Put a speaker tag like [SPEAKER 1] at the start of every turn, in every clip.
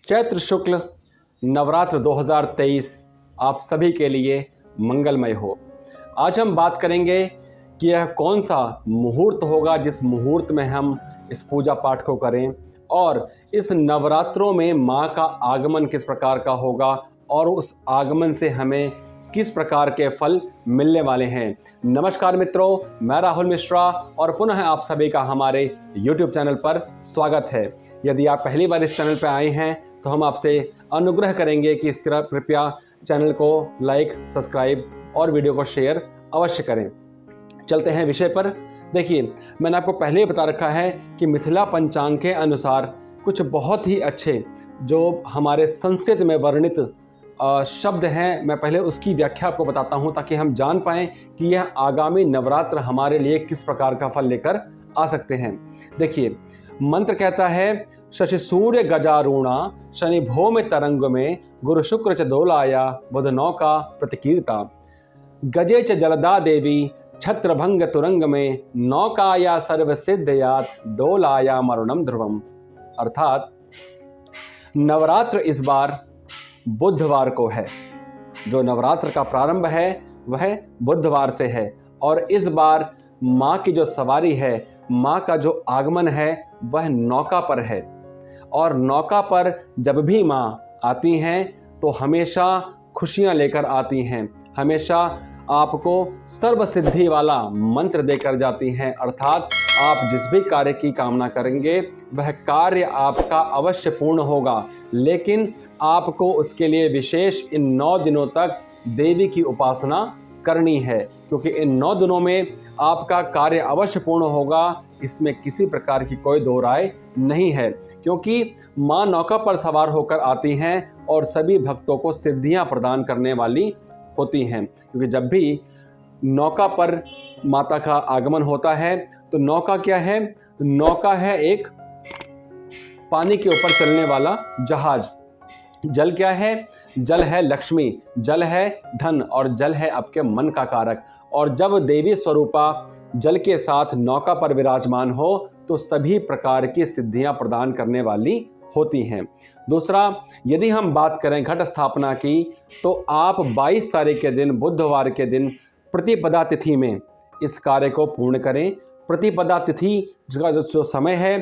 [SPEAKER 1] चैत्र शुक्ल नवरात्र 2023 आप सभी के लिए मंगलमय हो। आज हम बात करेंगे कि यह कौन सा मुहूर्त होगा जिस मुहूर्त में हम इस पूजा पाठ को करें और इस नवरात्रों में माँ का आगमन किस प्रकार का होगा और उस आगमन से हमें किस प्रकार के फल मिलने वाले हैं। नमस्कार मित्रों, मैं राहुल मिश्रा और पुनः आप सभी का हमारे YouTube चैनल पर स्वागत है। यदि आप पहली बार इस चैनल पर आए हैं तो हम आपसे अनुग्रह करेंगे कि कृपया चैनल को लाइक, सब्सक्राइब और वीडियो को शेयर अवश्य करें। चलते हैं विषय पर। देखिए, मैंने आपको पहले ही बता रखा है कि मिथिला पंचांग के अनुसार कुछ बहुत ही अच्छे जो हमारे संस्कृत में वर्णित शब्द हैं, मैं पहले उसकी व्याख्या आपको बताता हूं ताकि हम जान पाएं कि यह आगामी नवरात्र हमारे लिए किस प्रकार का फल लेकर आ सकते हैं। देखिए, मंत्र कहता है, शशि सूर्य गजारूणा शनि भौम तरंग में गुरु शुक्र च दोलाया बुध नौका प्रतिकीर्ता गजे च जलदा देवी छत्रभंग तुरंग में नौकाया सर्व सिद्धयात डोलाया मरुणम ध्रुवम। अर्थात नवरात्र इस बार बुधवार को है। जो नवरात्र का प्रारंभ है वह बुधवार से है और इस बार माँ की जो सवारी है, माँ का जो आगमन है वह नौका पर है। और नौका पर जब भी माँ आती हैं तो हमेशा खुशियाँ लेकर आती हैं, हमेशा आपको सर्व सिद्धि वाला मंत्र देकर जाती हैं। अर्थात आप जिस भी कार्य की कामना करेंगे वह कार्य आपका अवश्य पूर्ण होगा, लेकिन आपको उसके लिए विशेष इन 9 दिनों तक देवी की उपासना करनी है, क्योंकि इन 9 दिनों में आपका कार्य अवश्य पूर्ण होगा। इसमें किसी प्रकार की कोई दो राय नहीं है, क्योंकि माँ नौका पर सवार होकर आती हैं और सभी भक्तों को सिद्धियां प्रदान करने वाली होती हैं। क्योंकि जब भी नौका पर माता का आगमन होता है तो नौका क्या है? नौका है एक पानी के ऊपर चलने वाला जहाज। जल क्या है? जल है लक्ष्मी, जल है धन और जल है आपके मन का कारक। और जब देवी स्वरूपा जल के साथ नौका पर विराजमान हो तो सभी प्रकार की सिद्धियां प्रदान करने वाली होती हैं। दूसरा, यदि हम बात करें घट स्थापना की तो आप 22 तारीख के दिन, बुधवार के दिन प्रतिपदा तिथि में इस कार्य को पूर्ण करें। प्रतिपदा तिथि का जो समय है,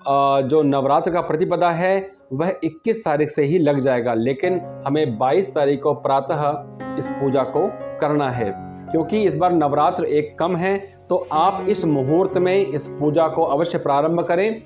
[SPEAKER 1] जो नवरात्र का प्रतिपदा है वह 21 तारीख से ही लग जाएगा, लेकिन हमें 22 तारीख को प्रातः इस पूजा को करना है। क्योंकि इस बार नवरात्र एक कम है तो आप इस मुहूर्त में इस पूजा को अवश्य प्रारंभ करें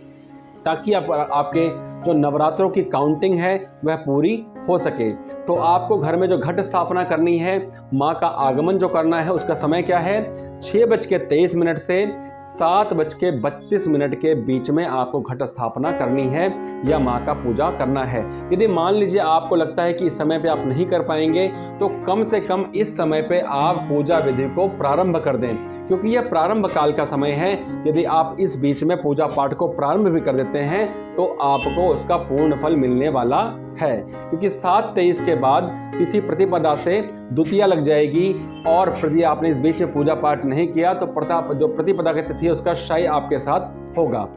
[SPEAKER 1] ताकि आपके जो नवरात्रों की काउंटिंग है वह पूरी हो सके। तो आपको घर में जो घट स्थापना करनी है, माँ का आगमन जो करना है, उसका समय क्या है? 6:23 से 7:32 के बीच में आपको घट स्थापना करनी है या माँ का पूजा करना है। यदि मान लीजिए आपको लगता है कि इस समय पे आप नहीं कर पाएंगे तो कम से कम इस समय पे आप पूजा विधि को प्रारंभ कर दें, क्योंकि यह प्रारंभ काल का समय है। यदि आप इस बीच में पूजा पाठ को प्रारंभ भी कर देते हैं तो आपको उसका पूर्ण फल मिलने वाला है, क्योंकि 7:23 के बाद तिथि प्रतिपदा से द्वितीया लग जाएगी और यदि आपने इस बीच में पूजा पाठ नहीं किया तो जो प्रतिपदा की तिथि है उसका क्षय आपके साथ होगा।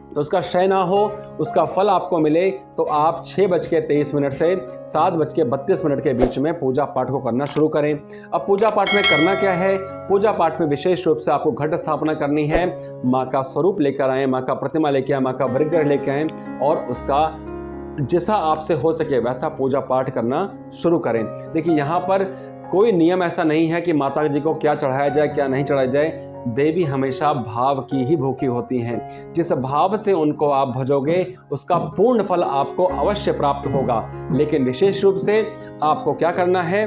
[SPEAKER 1] तो उसका क्षय ना हो, उसका फल आपको मिले तो आप 6:23 से 7:32 के बीच में पूजा पाठ को करना शुरू करें। अब पूजा पाठ में करना क्या है? पूजा पाठ में विशेष रूप से आपको घट स्थापना करनी है। माँ का स्वरूप लेकर आएँ, माँ का प्रतिमा लेकर आएँ, माँ का विग्रह लेकर आएँ और उसका जैसा आपसे हो सके वैसा पूजा पाठ करना शुरू करें। देखिए, यहाँ पर कोई नियम ऐसा नहीं है कि माता जी को क्या चढ़ाया जाए, क्या नहीं चढ़ाया जाए। देवी हमेशा भाव की ही भूखी होती हैं। जिस भाव से उनको आप भजोगे उसका पूर्ण फल आपको अवश्य प्राप्त होगा। लेकिन विशेष रूप से आपको क्या करना है?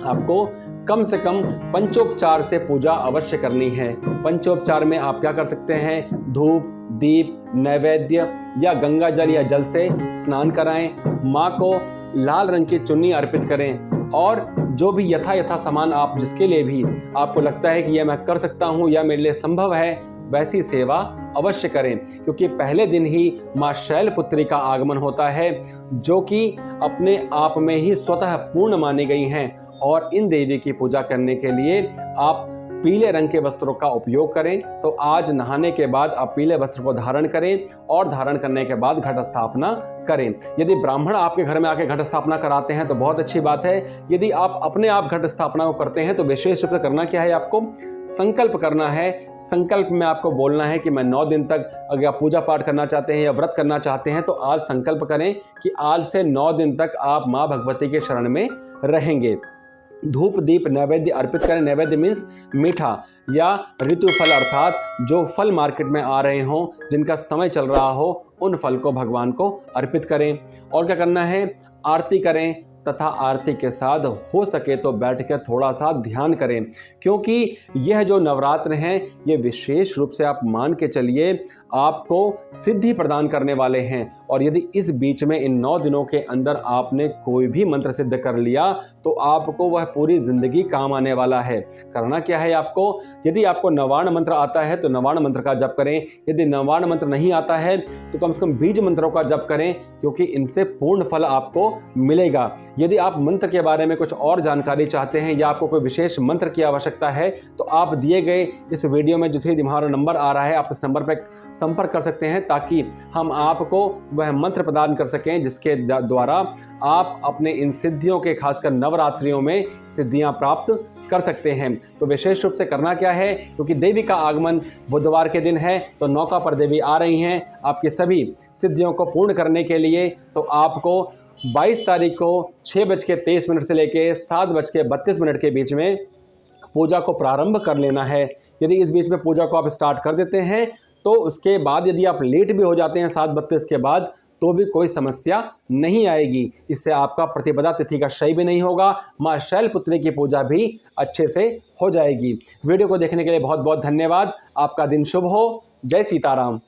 [SPEAKER 1] आपको कम से कम पंचोपचार से पूजा अवश्य करनी है। पंचोपचार में आप क्या कर सकते हैं? धूप, दीप, नैवेद्य या गंगा जल या जल से स्नान कराएं, माँ को लाल रंग की चुन्नी अर्पित करें और जो भी यथा सामान आप जिसके लिए भी आपको लगता है कि यह मैं कर सकता हूँ या मेरे लिए संभव है वैसी सेवा अवश्य करें। क्योंकि पहले दिन ही माँ शैलपुत्री का आगमन होता है, जो कि अपने आप में ही स्वतः पूर्ण मानी गई हैं और इन देवी की पूजा करने के लिए आप पीले रंग के वस्त्रों का उपयोग करें। तो आज नहाने के बाद आप पीले वस्त्र को धारण करें और धारण करने के बाद घट स्थापना करें। यदि ब्राह्मण आपके घर में आके घट स्थापना कराते हैं तो बहुत अच्छी बात है। यदि आप अपने आप घट स्थापना को करते हैं तो विशेष रूप से करना क्या है, आपको संकल्प करना है। संकल्प में आपको बोलना है कि मैं 9 दिन तक, अगर आप पूजा पाठ करना चाहते हैं या व्रत करना चाहते हैं तो आज संकल्प करें कि आज से 9 दिन तक आप माँ भगवती के शरण में रहेंगे। धूप दीप नैवेद्य अर्पित करें। नैवेद्य मीन्स मीठा या ऋतु फल, अर्थात जो फल मार्केट में आ रहे हों, जिनका समय चल रहा हो, उन फल को भगवान को अर्पित करें। और क्या करना है, आरती करें तथा आरती के साथ हो सके तो बैठकर थोड़ा सा ध्यान करें, क्योंकि यह जो नवरात्र हैं ये विशेष रूप से आप मान के चलिए आपको सिद्धि प्रदान करने वाले हैं। और यदि इस बीच में इन 9 दिनों के अंदर आपने कोई भी मंत्र सिद्ध कर लिया तो आपको वह पूरी जिंदगी काम आने वाला है। करना क्या है आपको, यदि आपको नवार्ण मंत्र आता है तो नवार्ण मंत्र का जप करें। यदि नवार्ण मंत्र नहीं आता है तो कम से कम बीज मंत्रों का जप करें, क्योंकि इनसे पूर्ण फल आपको मिलेगा। यदि आप मंत्र के बारे में कुछ और जानकारी चाहते हैं या आपको कोई विशेष मंत्र की आवश्यकता है तो आप दिए गए इस वीडियो में जो हमारा नंबर आ रहा है, आप इस नंबर पर संपर्क कर सकते हैं ताकि हम आपको वह मंत्र प्रदान कर सकें जिसके द्वारा आप अपने इन सिद्धियों के, खासकर नवरात्रियों में सिद्धियां प्राप्त कर सकते हैं। तो विशेष रूप से करना क्या है, क्योंकि देवी का आगमन बुधवार के दिन है तो नौका पर देवी आ रही हैं आपके सभी सिद्धियों को पूर्ण करने के लिए। तो आपको 22 तारीख को 6:23 से लेकर 7:32 के बीच में पूजा को प्रारंभ कर लेना है। यदि इस बीच में पूजा को आप स्टार्ट कर देते हैं तो उसके बाद यदि आप लेट भी हो जाते हैं 7:32 के बाद तो भी कोई समस्या नहीं आएगी। इससे आपका प्रतिपदा तिथि का क्षय भी नहीं होगा, माँ शैलपुत्री की पूजा भी अच्छे से हो जाएगी। वीडियो को देखने के लिए बहुत बहुत धन्यवाद। आपका दिन शुभ हो। जय सीताराम।